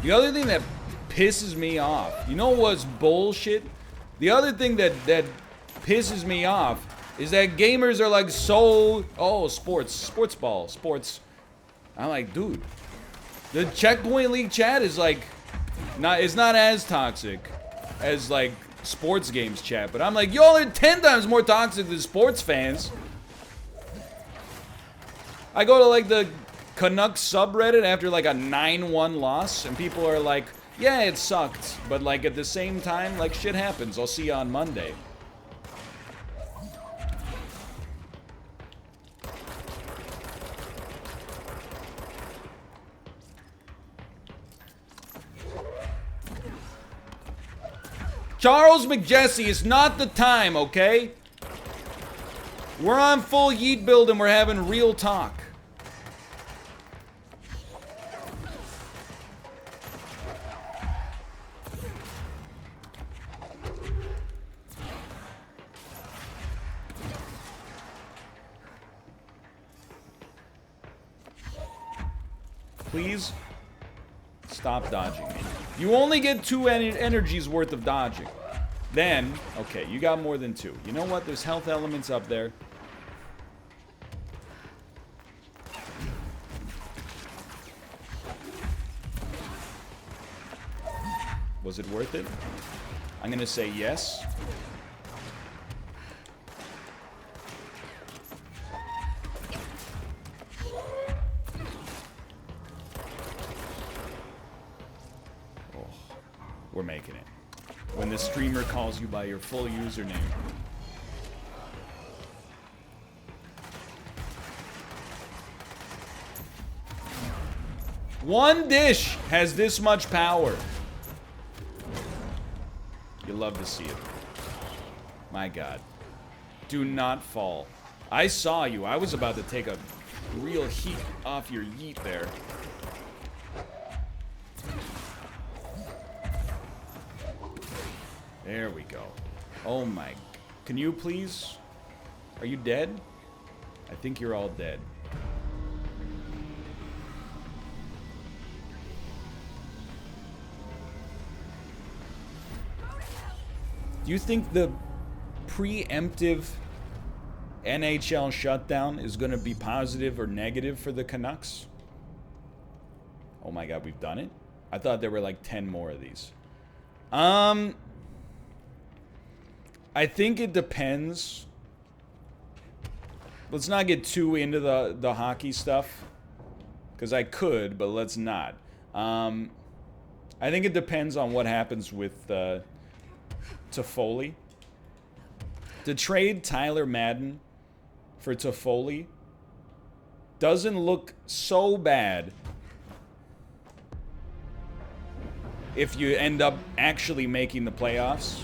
The other thing that pisses me off, you know what's bullshit? The other thing that pisses me off is that gamers are like so, oh, sports ball, sports. I'm like, dude, the Checkpoint League chat is like, it's not as toxic as like sports games chat, but I'm like, y'all are 10 times more toxic than sports fans. I go to like the Canucks subreddit after like a 9-1 loss, and people are like, yeah, it sucked, but like at the same time, like shit happens. I'll see you on Monday. Charles McJesse, it's not the time, okay? We're on full yeet build and we're having real talk. Please stop dodging me. You only get 2 energies worth of dodging. Then, okay, you got more than 2. You know what? There's health elements up there. Was it worth it? I'm gonna say yes. Oh, we're making it. When the streamer calls you by your full username. One dish has this much power. You love to see it. My God. Do not fall. I saw you. I was about to take a real heat off your yeet there. There we go. Oh my. Can you please? Are you dead? I think you're all dead. Do you think the preemptive NHL shutdown is going to be positive or negative for the Canucks? Oh my God, we've done it? I thought there were like 10 more of these. I think it depends. Let's not get too into the hockey stuff, because I could, but let's not. I think it depends on what happens with Toffoli. To trade Tyler Madden for Toffoli doesn't look so bad if you end up actually making the playoffs.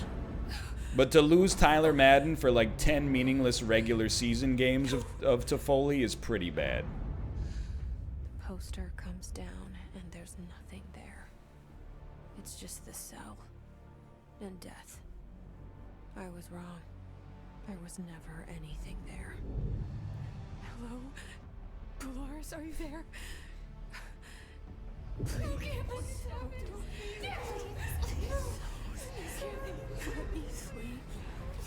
But to lose Tyler Madden for like 10 meaningless regular season games of Toffoli is pretty bad. The poster comes down and there's nothing there. It's just the cell and death. I was wrong. There was never anything there. Hello? Polaris, are you there? Please.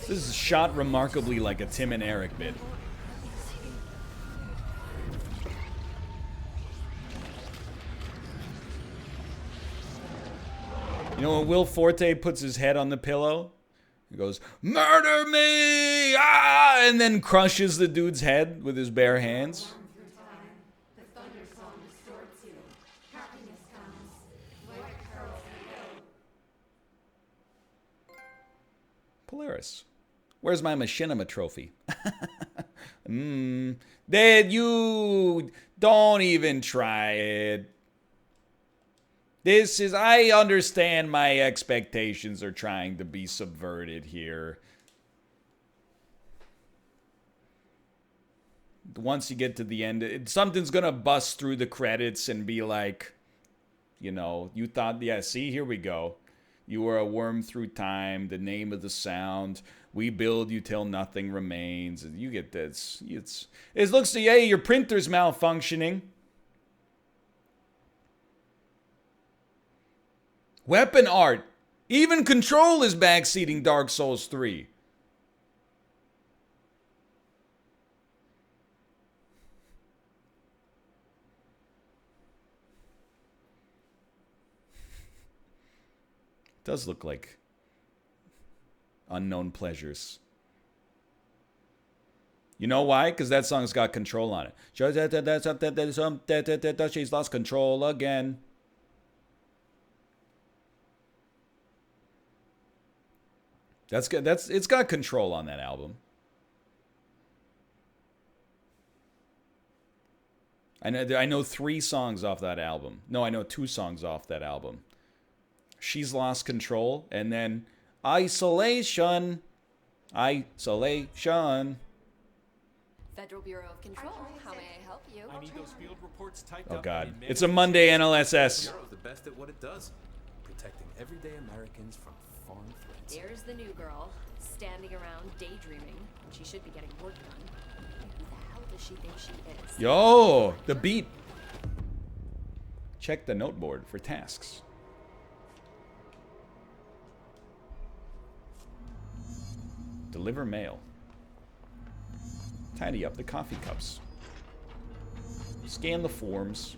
This is shot remarkably like a Tim and Eric bit. You know when Will Forte puts his head on the pillow? He goes, "Murder me!" Ah! And then crushes the dude's head with his bare hands. Polaris. Where's my machinima trophy? Dad, you don't even try it. This is, I understand my expectations are trying to be subverted here. Once you get to the end, something's gonna bust through the credits and be like, you know, you thought, yeah, see, here we go. You are a worm through time, the name of the sound. We build you till nothing remains. You get this. It looks like, hey, your printer's malfunctioning. Weapon art. Even Control is backseating Dark Souls 3. Does look like Unknown Pleasures. You know why? Because that song's got Control on it. She's lost control again. That's good. It's got Control on that album. I know 3 songs off that album. No, I know 2 songs off that album. She's Lost Control, and then Isolation. Isolation. Federal Bureau of Control. How may I help you? I need those field reports typed Oh up. God, it's a Monday NLSS. Bureau's the best at what it does, protecting everyday Americans from foreign threats. There's the new girl, standing around daydreaming. She should be getting work done. Who the hell does she think she is? Yo, the beat. Check the noteboard for tasks. Deliver mail. Tidy up the coffee cups. Scan the forms.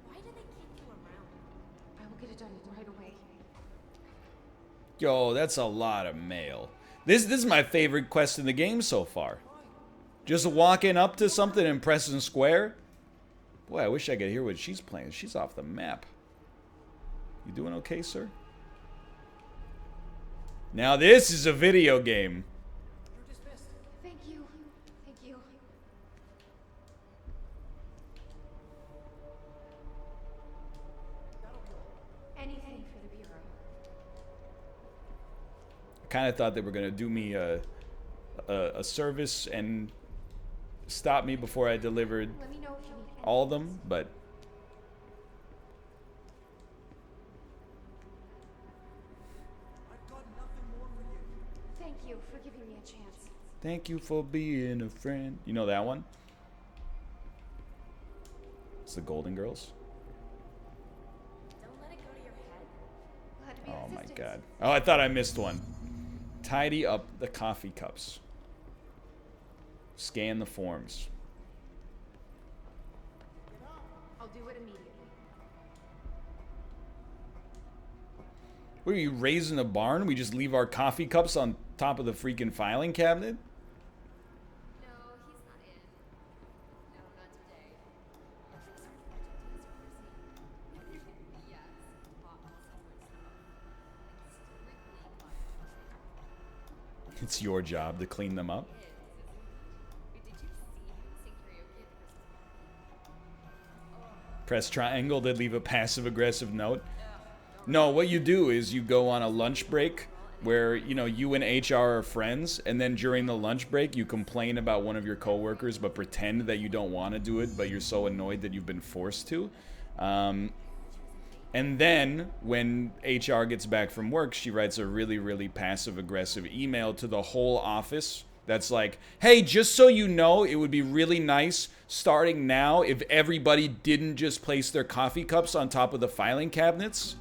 Why do they keep you around? I will get it done right away. Yo, that's a lot of mail. This is my favorite quest in the game so far. Just walking up to something and pressing square. Boy, I wish I could hear what she's playing. She's off the map. You doing okay, sir? Now this is a video game. You're dismissed. Thank you. Thank you. Anything for the Bureau. I kind of thought they were gonna do me a service and stop me before I delivered Let me know if you need anything. all of them, but Thank you for giving me a chance. thank you for being a friend. You know that one? It's the Golden Girls. Don't let it go to your head. Glad to be Oh of my assistance. god. Oh, I thought I missed one. Tidy up the coffee cups. Scan the forms. I'll do it immediately. What are you, raising a barn? We just leave our coffee cups on top of the freaking filing cabinet? No, he's not in. No, not today. Yes, It's your job to clean them up. Did you see him sing karaoke at the Christmas Press triangle to leave a passive-aggressive note. No, what you do is you go on a lunch break where, you know, you and HR are friends, and then during the lunch break you complain about one of your coworkers but pretend that you don't want to do it, but you're so annoyed that you've been forced to. And then when HR gets back from work, she writes a really, really passive-aggressive email to the whole office that's like, hey, just so you know, it would be really nice starting now if everybody didn't just place their coffee cups on top of the filing cabinets.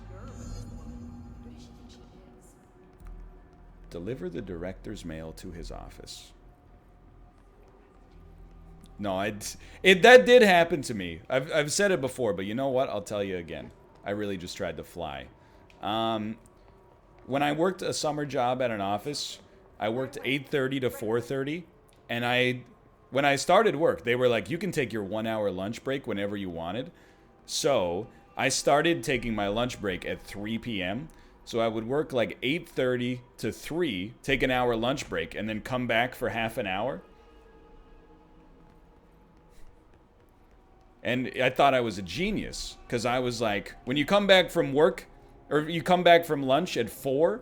Deliver the director's mail to his office. No, that did happen to me. I've said it before, but you know what? I'll tell you again. I really just tried to fly. When I worked a summer job at an office, I worked 8:30 to 4:30, and when I started work, they were like, you can take your 1 hour lunch break whenever you wanted. So I started taking my lunch break at 3 p.m., so I would work like 8:30 to 3, take an hour lunch break, and then come back for half an hour. And I thought I was a genius, because I was like, when you come back from work, or you come back from lunch at 4,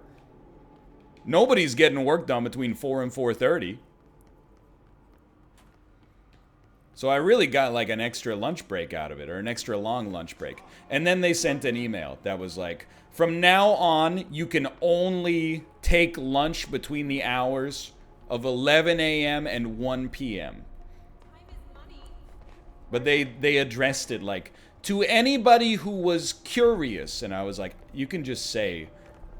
nobody's getting work done between 4 and 4:30. So I really got like an extra lunch break out of it, or an extra long lunch break. And then they sent an email that was like, from now on, you can only take lunch between the hours of 11 a.m. and 1 p.m. But they addressed it like, to anybody who was curious, and I was like, you can just say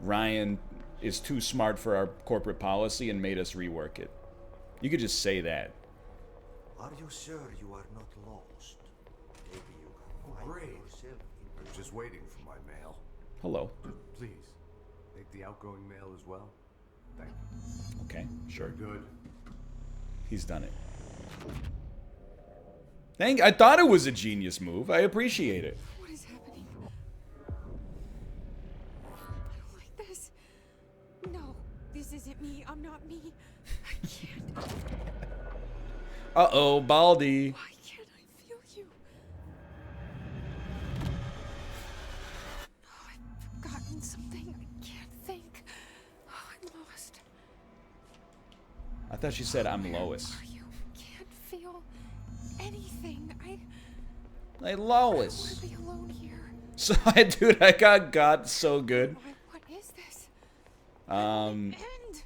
Ryan is too smart for our corporate policy and made us rework it. You could just say that. Are you sure you are not lost? Maybe you can find yourself. I was just waiting for my mail. Hello. Please, take the outgoing mail as well. Thank you. Okay, sure. Good. He's done it. I thought it was a genius move. I appreciate it. What is happening? I don't like this. No, this isn't me. I'm not me. I can't. Uh-oh, Baldy. Why can't I feel you? Oh, I've forgotten something. I can't think. Oh, I'm lost. I thought she said I'm Lois. Are you? Can't feel anything. Hey, Lois. I want to be alone here. So, dude, I got so good. What is this? Um, End.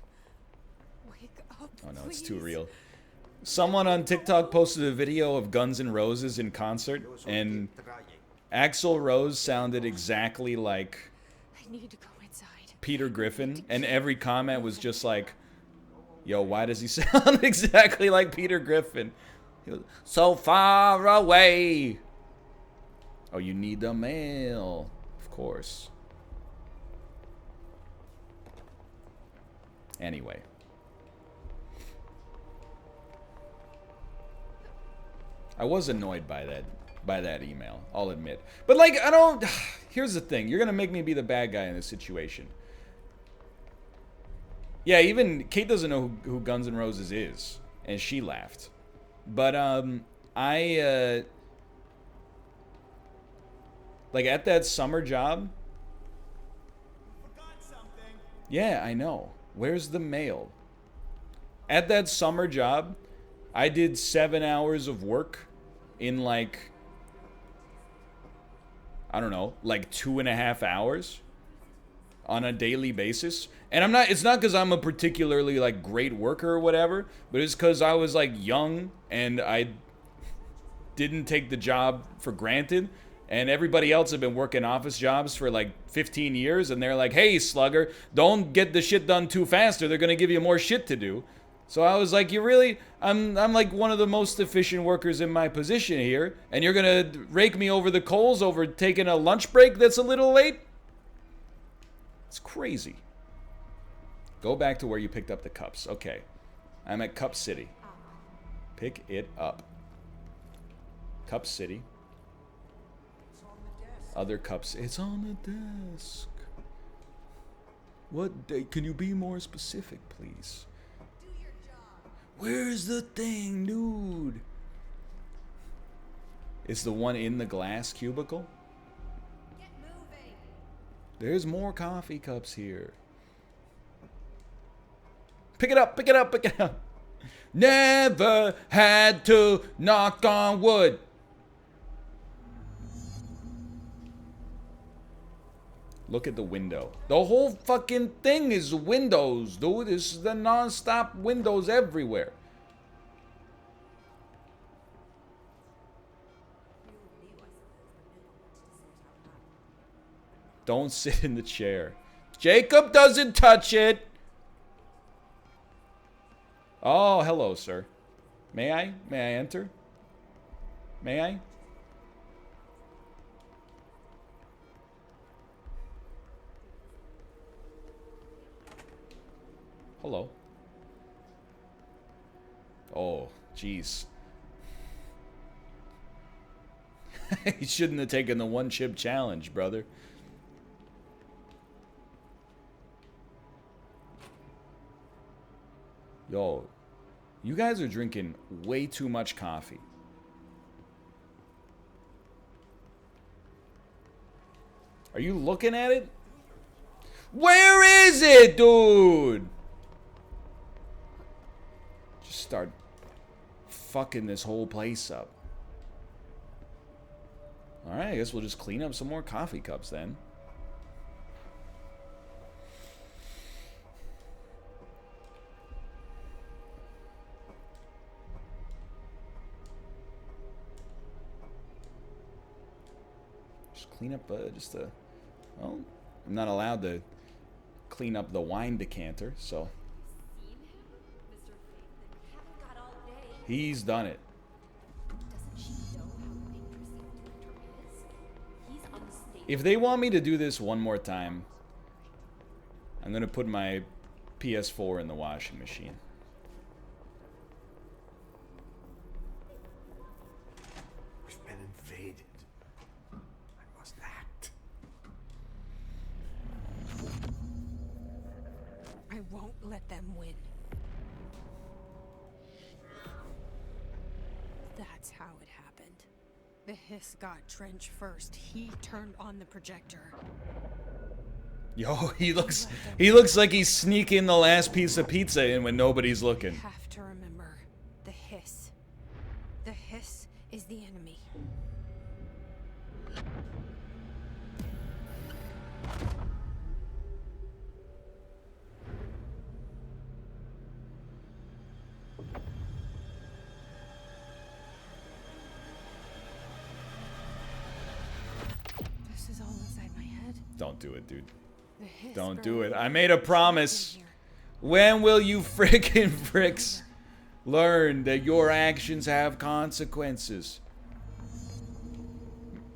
Wake up, oh no, it's please. too real. Someone on TikTok posted a video of Guns N' Roses in concert, and Axl Rose sounded exactly like I need to go inside. Peter Griffin, and every comment was just like, yo, why does he sound exactly like Peter Griffin? He was, so far away. Oh, you need the mail. Of course. Anyway. I was annoyed by that email, I'll admit. But like, I don't, here's the thing, you're gonna make me be the bad guy in this situation. Yeah, even Kate doesn't know who Guns N' Roses is, and she laughed. But like at that summer job. Yeah, I know. Where's the mail? At that summer job, I did 7 hours of work in like, I don't know, like 2.5 hours on a daily basis. And it's not because I'm a particularly like great worker or whatever, but it's because I was like young and I didn't take the job for granted. And everybody else had been working office jobs for like 15 years, and they're like, hey, slugger, don't get the shit done too fast or they're gonna give you more shit to do. So I was like, you really, I'm like one of the most efficient workers in my position here, and you're gonna rake me over the coals over taking a lunch break that's a little late? It's crazy. Go back to where you picked up the cups. Okay. I'm at Cup City. Pick it up. Cup City. Other cups. It's on the desk. What day? Can you be more specific, please? Do your job. Where's the thing, dude? It's the one in the glass cubicle? Get moving. There's more coffee cups here. Pick it up, pick it up, pick it up. Never had to knock on wood. Look at the window. The whole fucking thing is windows, dude. This is the non-stop windows everywhere. Don't sit in the chair. Jacob doesn't touch it. Oh, hello, sir. May I? May I enter? May I? Hello. Oh, jeez. He shouldn't have taken the one chip challenge, brother. Yo, you guys are drinking way too much coffee. Are you looking at it? Where is it, dude? Just start fucking this whole place up. Alright, I guess we'll just clean up some more coffee cups then. Clean up just a... Well, I'm not allowed to clean up the wine decanter, so... Seen him? Mr. Faith, that haven't got all day. He's done it. Doesn't she know how dangerous the director is? He's unstable. If they want me to do this one more time, I'm gonna put my PS4 in the washing machine. We've been invaded. I must act. I won't let them win. That's how it happened. The hiss got Trench first. He turned on the projector. Yo, he looks like he's sneaking the last piece of pizza in when nobody's looking. You have to remember, the hiss. The hiss is the enemy. This is all inside my head. Don't do it, dude. The hiss Don't burned do it. me. I made a promise. When will you frickin' fricks learn that your actions have consequences?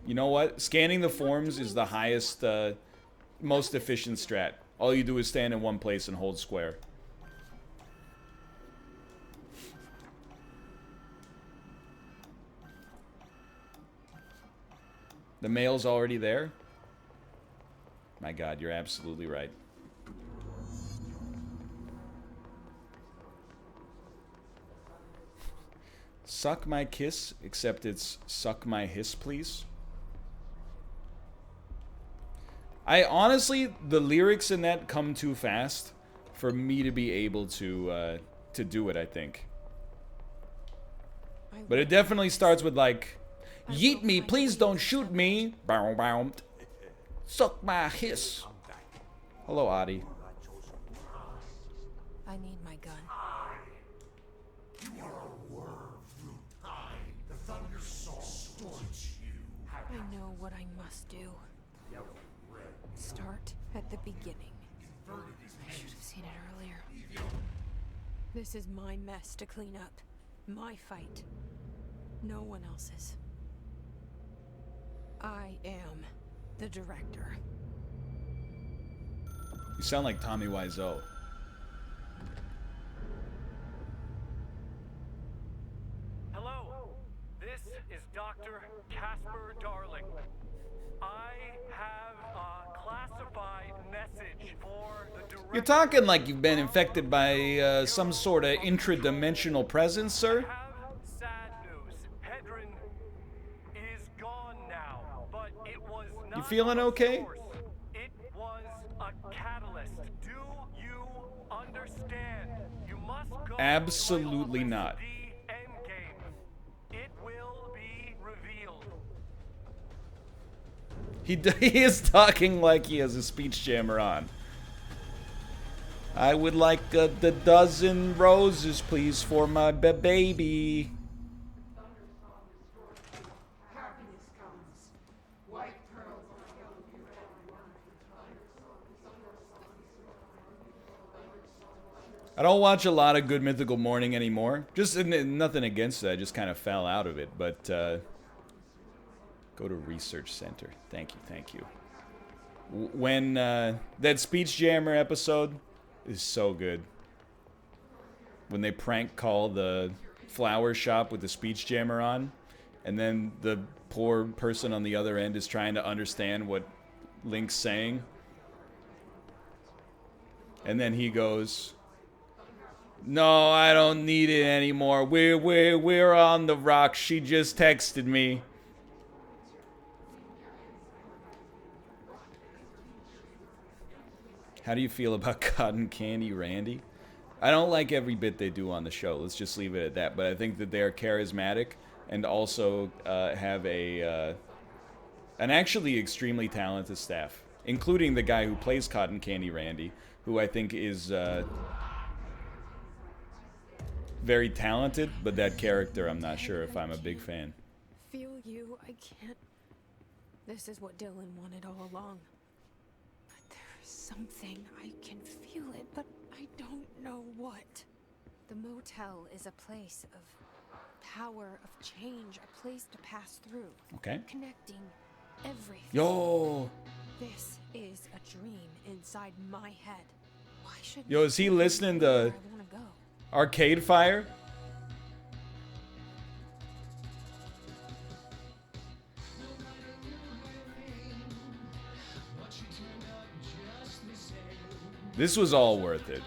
You know what? Scanning the forms is the highest, most efficient strat. All you do is stand in one place and hold square. The mail's already there? My God, you're absolutely right. Suck my kiss, except it's suck my hiss, please. I honestly, the lyrics in that come too fast for me to be able to do it, I think. But it definitely starts with like, yeet me, please don't shoot me. Bow, bow. Suck my hiss. Hello, Adi. I need my gun. I know what I must do. Start at the beginning. I should have seen it earlier. This is my mess to clean up. My fight. No one else's. I am the director. You sound like Tommy Wiseau. Hello, this is Dr. Casper Darling. I have a classified message for the director. You're talking like you've been infected by some sort of intradimensional presence, sir. I have sad news. Hedron is gone now, but it was not You feeling a okay? source. It was a catalyst. Do you understand? You must go Absolutely to not. the end game. It will be revealed. He is talking like he has a speech jammer on. I would like the dozen roses, please, for my baby. I don't watch a lot of Good Mythical Morning anymore. Just nothing against it. I just kind of fell out of it. But go to Research Center. Thank you, thank you. When that Speech Jammer episode is so good. When they prank call the flower shop with the speech jammer on, and then the poor person on the other end is trying to understand what Link's saying. And then he goes, "No, I don't need it anymore. We're on the rocks. She just texted me." How do you feel about Cotton Candy Randy? I don't like every bit they do on the show. Let's just leave it at that. But I think that they are charismatic and also have an actually extremely talented staff, including the guy who plays Cotton Candy Randy, who I think is very talented, but that character I'm not sure if I'm a big fan. Feel you, I can't. This is what Dylan wanted all along. But there is something. I can feel it, but I don't know what. The motel is a place of power, of change, a place to pass through. Okay. Connecting everything. Yo. This is a dream inside my head. Why should Yo, is he listening to I wanna go? Arcade Fire? This was all worth it.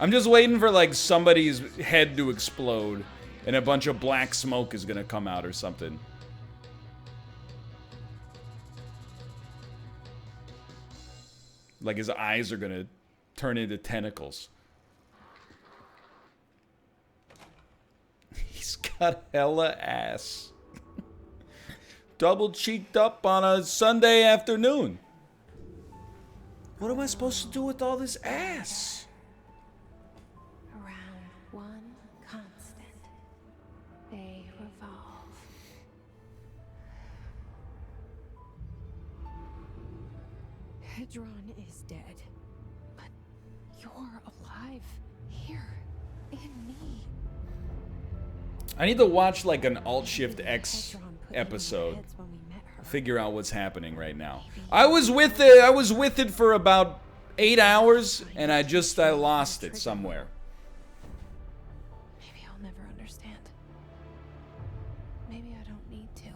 I'm just waiting for like somebody's head to explode and a bunch of black smoke is gonna come out or something. Like his eyes are gonna turn into tentacles. He's got hella ass. Double cheeked up on a Sunday afternoon. What am I supposed to do with all this ass? Around one constant, they revolve. Hedron is dead, but you're alive here in me. I need to watch like an Alt-Shift-X episode. Figure out what's happening right now. I was with it for about 8 hours and I lost it somewhere. Maybe I'll never understand. Maybe I don't need to.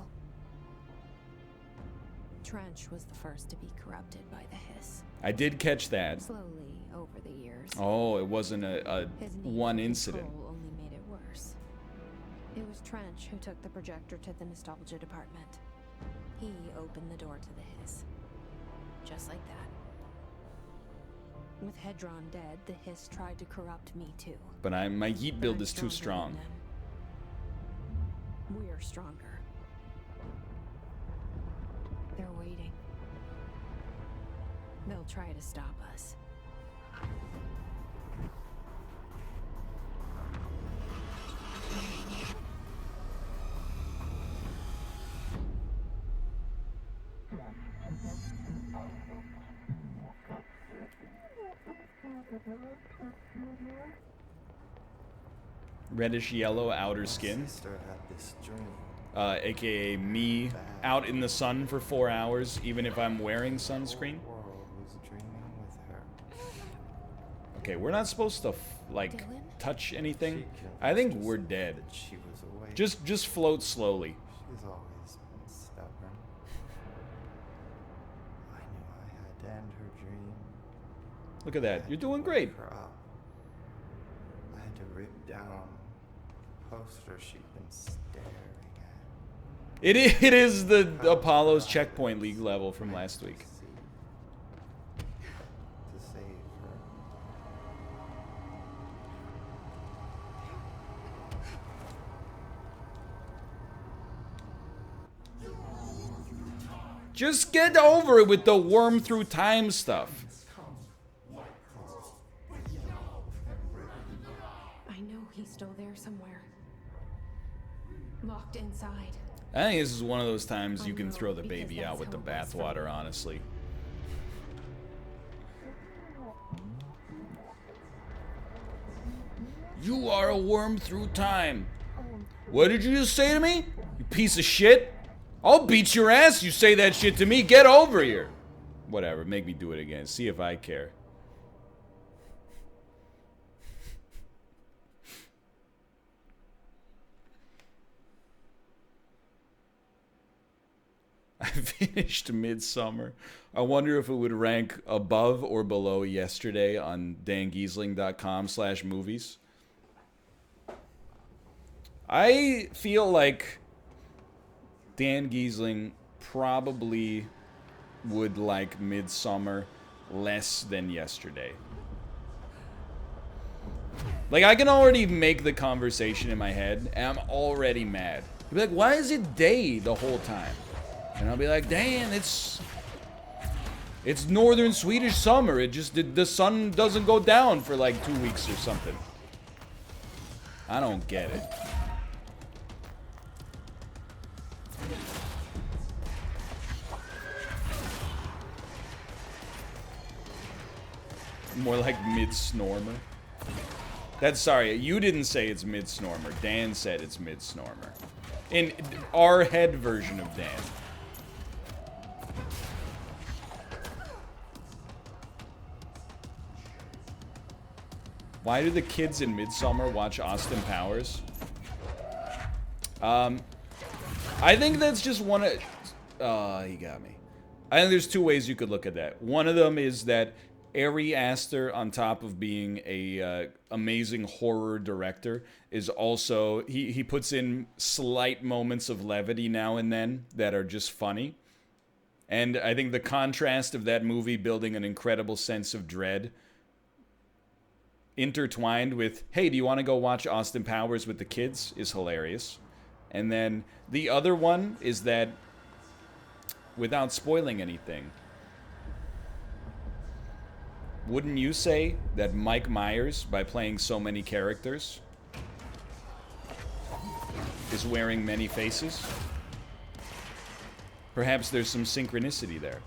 Trench was the first to be corrupted by the hiss. I did catch that. Slowly over the years. Oh, it wasn't a His need one for incident. control only made it worse. It was Trench who took the projector to the nostalgia department. He opened the door to the hiss. Just like that. With Hedron dead, the hiss tried to corrupt me too. But my heat build is too Stronger strong. than them. We're stronger. They're waiting. They'll try to stop us. Reddish yellow outer skin. Sister had this dream. AKA me out in the sun for 4 hours, even if I'm wearing sunscreen. The world was dreaming with her. Okay, we're not supposed to like Dylan? touch anything. She I think convinced we're herself dead. that she was awake. Just float slowly. She's always been stubborn. I knew I had to end her dream. Look at that. You're doing great. Her up. I had to rip down the poster she'd been staring at. It is the Apollo's checkpoint league level from last week. To save her. Just get over it with the worm through time stuff. I know he's still there somewhere. Locked inside. I think this is one of those times you can throw the baby out with the bathwater, honestly. You are a worm through time. What did you just say to me? You piece of shit? I'll beat your ass, you say that shit to me. Get over here. Whatever, make me do it again. See if I care. I finished Midsummer. I wonder if it would rank above or below yesterday on dangiesling.com/movies. I feel like Dan Giesling probably would like Midsummer less than Yesterday. Like, I can already make the conversation in my head, and I'm already mad. He'll be like, why is it day the whole time? And I'll be like, Dan, it's northern Swedish summer. It just, the sun doesn't go down for like 2 weeks or something. I don't get it. More like mid-snormer. That's, sorry, you didn't say it's mid-snormer. Dan said it's mid-snormer. In our head version of Dan. Why do the kids in Midsommar watch Austin Powers? I think that's just one of... he got me. I think there's two ways you could look at that. One of them is that Ari Aster, on top of being a amazing horror director, is also... He puts in slight moments of levity now and then that are just funny. And I think the contrast of that movie building an incredible sense of dread intertwined with, hey, do you want to go watch Austin Powers with the kids, is hilarious. And then the other one is that, without spoiling anything, wouldn't you say that Mike Myers, by playing so many characters, is wearing many faces? Perhaps there's some synchronicity there.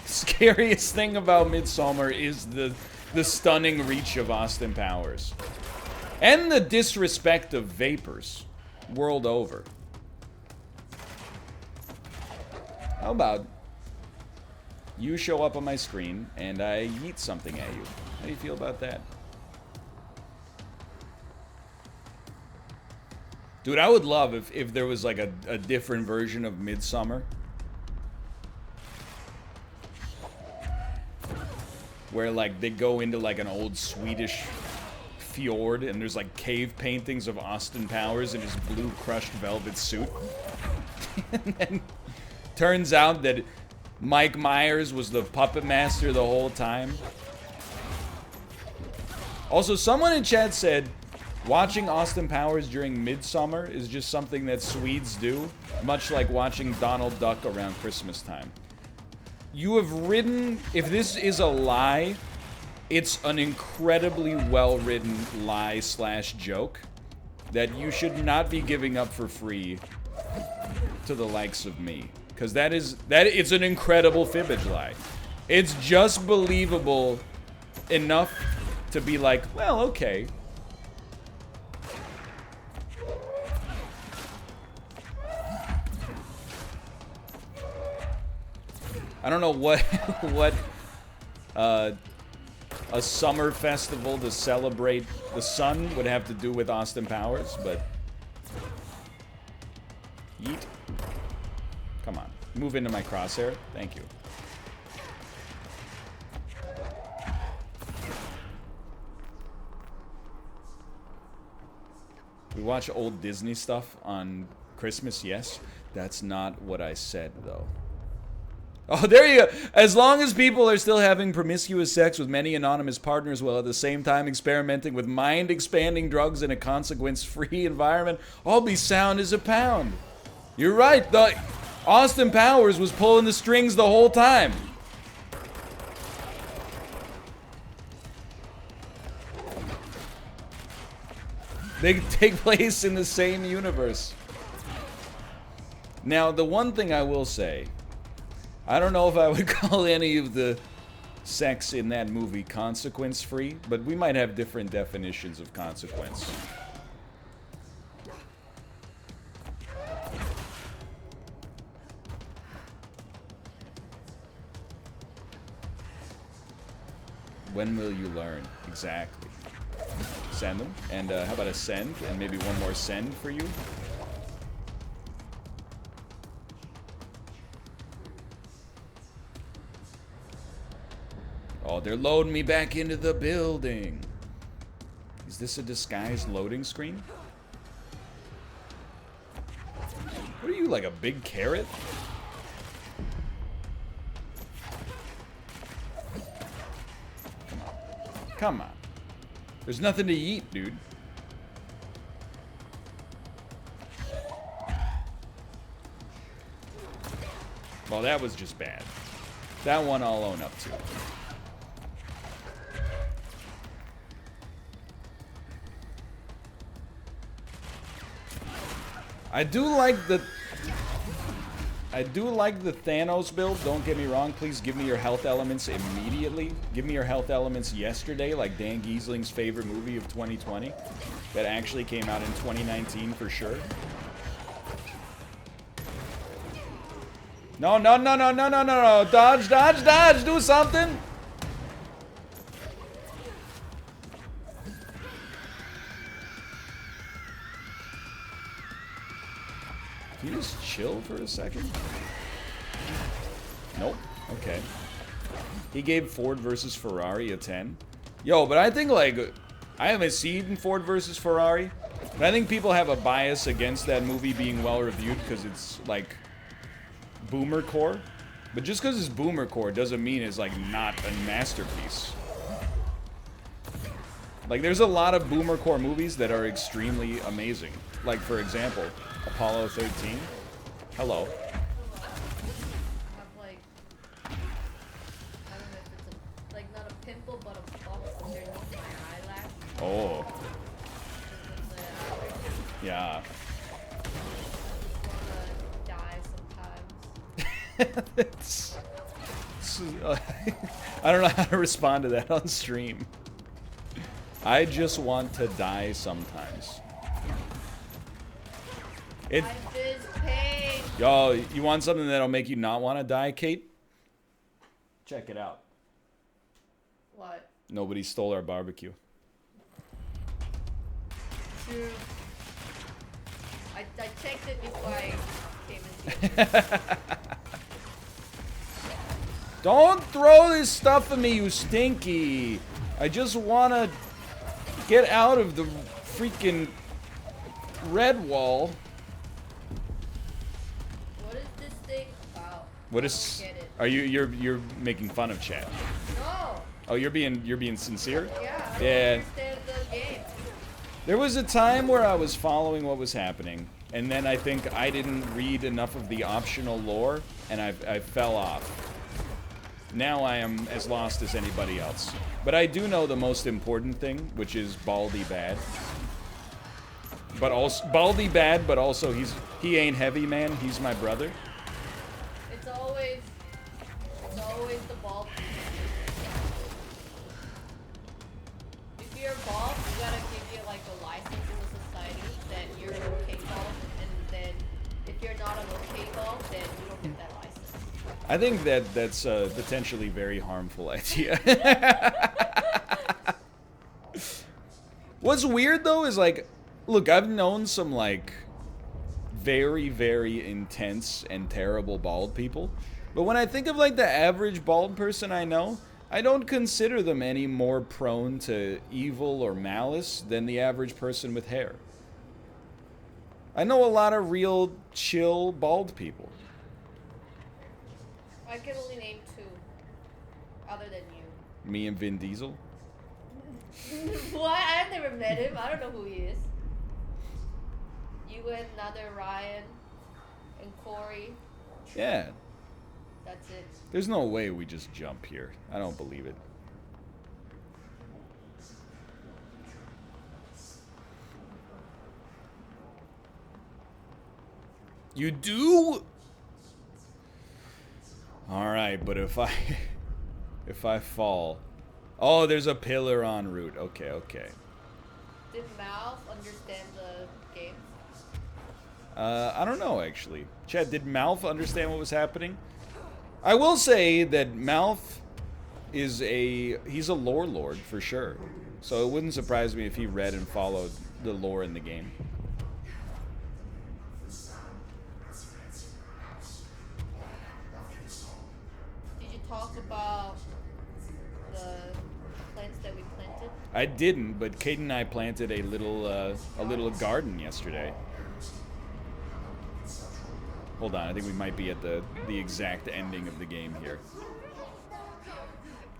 Scariest thing about Midsommar is the stunning reach of Austin Powers. And the disrespect of vapors world over. How about you show up on my screen and I yeet something at you? How do you feel about that? Dude, I would love if there was like a different version of Midsommar. Where, like, they go into, like, an old Swedish fjord, and there's, like, cave paintings of Austin Powers in his blue crushed velvet suit. And then turns out that Mike Myers was the puppet master the whole time. Also, someone in chat said, watching Austin Powers during Midsummer is just something that Swedes do, much like watching Donald Duck around Christmas time. You have written, if this is a lie, it's an incredibly well-written lie/joke that you should not be giving up for free to the likes of me. Because it's an incredible fibbage lie. It's just believable enough to be like, well, okay. I don't know what a summer festival to celebrate the sun would have to do with Austin Powers, but yeet. Come on, move into my crosshair. Thank you. We watch old Disney stuff on Christmas, yes. That's not what I said, though. Oh, there you go. As long as people are still having promiscuous sex with many anonymous partners while at the same time experimenting with mind-expanding drugs in a consequence-free environment, I'll be sound as a pound. You're right. The Austin Powers was pulling the strings the whole time. They take place in the same universe. Now, the one thing I will say, I don't know if I would call any of the sex in that movie consequence-free, but we might have different definitions of consequence. When will you learn? Exactly. Send them. And how about a send? And maybe one more send for you? Oh, they're loading me back into the building. Is this a disguised loading screen? What are you, like a big carrot? Come on. Come on. There's nothing to eat, dude. Well, that was just bad. That one I'll own up to. I do like the Thanos build, don't get me wrong. Please give me your health elements immediately. Give me your health elements yesterday, like Dan Giesling's favorite movie of 2020. That actually came out in 2019 for sure. No, no, no, no, no, no, no, no. Dodge, dodge, dodge. Do something. Can you just chill for a second? Nope. Okay. He gave Ford versus Ferrari a 10. Yo, but I think, like, I haven't seen Ford versus Ferrari, but I think people have a bias against that movie being well reviewed because it's, like, boomer core. But just because it's boomer core doesn't mean it's, like, not a masterpiece. Like, there's a lot of boomer core movies that are extremely amazing. Like, for example, Apollo 13. Hello. I have like, I don't know if it's a, like not a pimple, but a bump underneath my eyelash. Oh. Yeah. I just wanna die sometimes. I don't know how to respond to that on stream. I just want to die sometimes. It. Life is pain. Yo, you want something that'll make you not want to die, Kate? Check it out. What? Nobody stole our barbecue. True. I checked it before I came into it. Don't throw this stuff at me, you stinky. I just want to get out of the freaking red wall. What is this thing about? What I is? don't get it. Are you're making fun of chat? No. Oh, you're being sincere? Yeah. I Yeah. don't understand the game. There was a time where I was following what was happening, and then I think I didn't read enough of the optional lore, and I fell off. Now I am as lost as anybody else. But I do know the most important thing, which is Baldy bad. But also Baldy bad, but also he ain't heavy, man. He's my brother. It's always the bald. If you're bald, you gotta give you like a license in the society that you're an okay bald, and then if you're not an okay bald, then you don't get that license. I think that's a potentially very harmful idea. What's weird though is like, look, I've known some like very, very intense and terrible bald people, but when I think of like the average bald person I know, I don't consider them any more prone to evil or malice than the average person with hair. I know a lot of real chill bald people. I can only name two, other than you. Me and Vin Diesel. What? I've never met him. I don't know who he is. You and another Ryan and Corey. Yeah. That's it. There's no way we just jump here. I don't believe it. You do? Alright, but if I fall. Oh, there's a pillar en route. Okay, okay. Did Mouth understand the game? I don't know, actually. Chad, did Malf understand what was happening? I will say that Malf is he's a lore lord, for sure. So it wouldn't surprise me if he read and followed the lore in the game. Did you talk about the I didn't, but Kate and I planted a little garden yesterday. Hold on, I think we might be at the exact ending of the game here.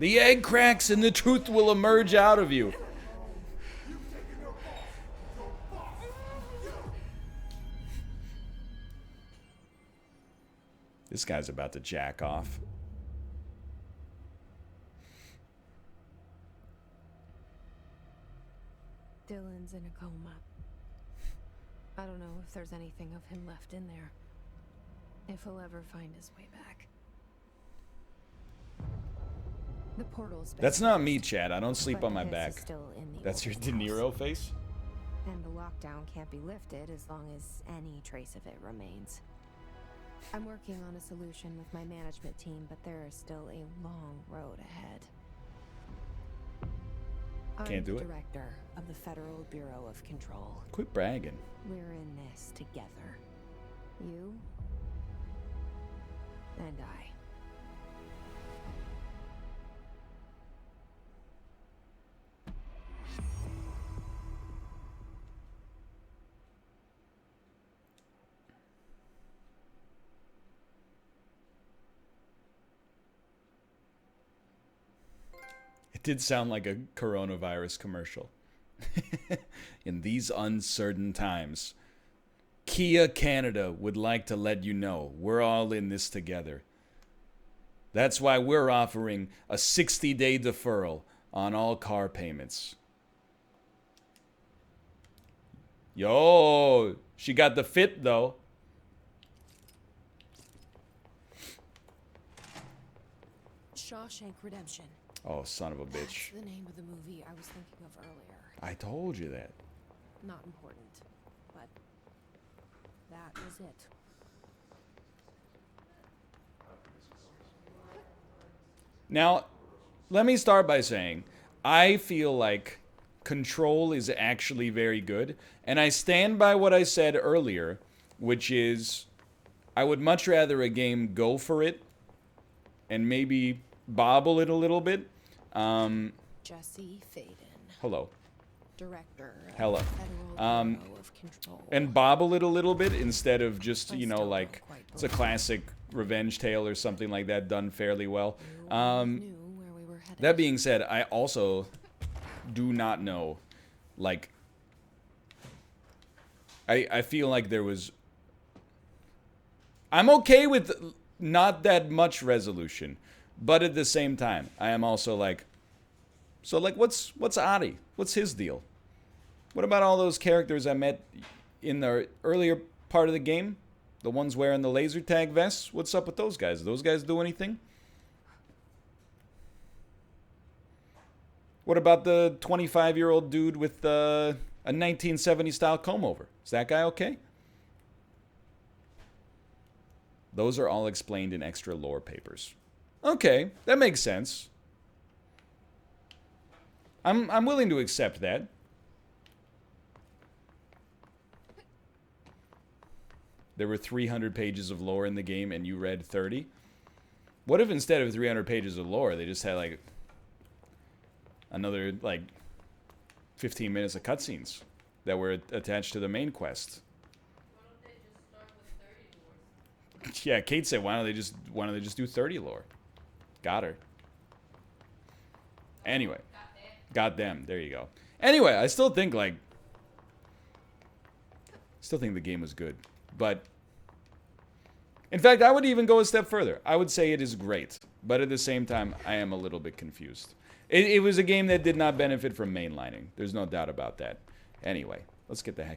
The egg cracks and the truth will emerge out of you. This guy's about to jack off. Dylan's in a coma. I don't know if there's anything of him left in there. If he'll ever find his way back. The portal's been That's not closed, me, Chad. I don't sleep but on my his back. is still in the That's your old De house. Niro face? And the lockdown can't be lifted as long as any trace of it remains. I'm working on a solution with my management team, but there is still a long road ahead. Can't do I'm it. the director of the Federal Bureau of Control. Quit bragging. We're in this together. You and I. It did sound like a coronavirus commercial. In these uncertain times, Kia Canada would like to let you know we're all in this together. That's why we're offering a 60-day deferral on all car payments. Yo, she got the fit though. Shawshank Redemption. Oh, son of a bitch. That's the name of the movie I was thinking of earlier. I told you that. Not important, but that was it. Now, let me start by saying, I feel like Control is actually very good, and I stand by what I said earlier, which is, I would much rather a game go for it and maybe bobble it a little bit. Jesse Faden, Hello. director Hello. of the Federal Bureau of Control. And bobble it a little bit instead of just, I you know, still like, don't quite it's a believe classic revenge tale or something like that done fairly well. You always knew where we were headed. That being said, I also do not know, like, I feel like there was, I'm okay with not that much resolution, but at the same time, I am also like, so like, what's Adi? What's his deal? What about all those characters I met in the earlier part of the game? The ones wearing the laser tag vests? What's up with those guys? Those guys do anything? What about the 25-year-old dude with a 1970 style comb over? Is that guy okay? Those are all explained in extra lore papers. Okay, that makes sense. I'm willing to accept that. There were 300 pages of lore in the game and you read 30? What if instead of 300 pages of lore, they just had like another like 15 minutes of cutscenes that were attached to the main quest? Yeah, Kate said, why don't they just do 30 lore? Got her. Anyway. Got them. There you go. Anyway, I still think the game was good. But in fact, I would even go a step further. I would say it is great. But at the same time, I am a little bit confused. It was a game that did not benefit from mainlining. There's no doubt about that. Anyway, let's get the heck